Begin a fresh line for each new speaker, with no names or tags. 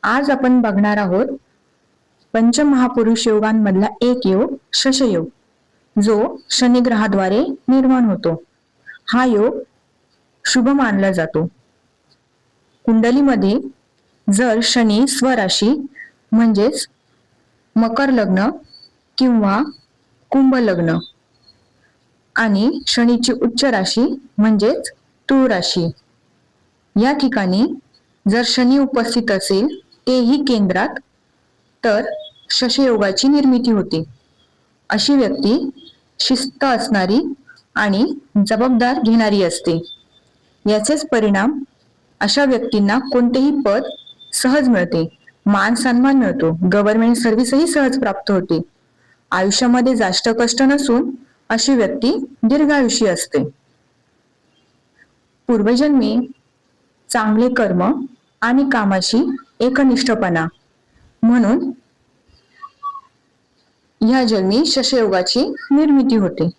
आज आपण बघणार आहोत पंचमहापुरुष योगांमधला एक योग शशयोग, जो शनी ग्रहाद्वारे निर्माण होतो. हा योग शुभ मानला जातो. कुंडलीमध्ये जर शनी स्वराशी म्हणजेच मकर लग्न किंवा कुंभ लग्न आणि शनीची उच्च राशी म्हणजेच तुळ राशी या ठिकाणी जर शनी उपस्थित असेल, तेही केंद्रात, तर शशयोगाची निर्मिती होते. अशी व्यक्ती शिस्त असणारी आणि जबाबदार घेणारी असते. याचेच परिणाम अशा व्यक्तींना कोणतेही पद सहज मिळते, मान सन्मान मिळतो, गव्हर्नमेंट सर्व्हिसही सहज प्राप्त होते. आयुष्यामध्ये जास्त कष्ट नसून अशी व्यक्ती दीर्घायुषी असते. पूर्वजन्मी चांगले कर्म आणि कामाशी एकनिष्ठपणा म्हणून ह्या जन्मी शशयोगाची निर्मिती होते.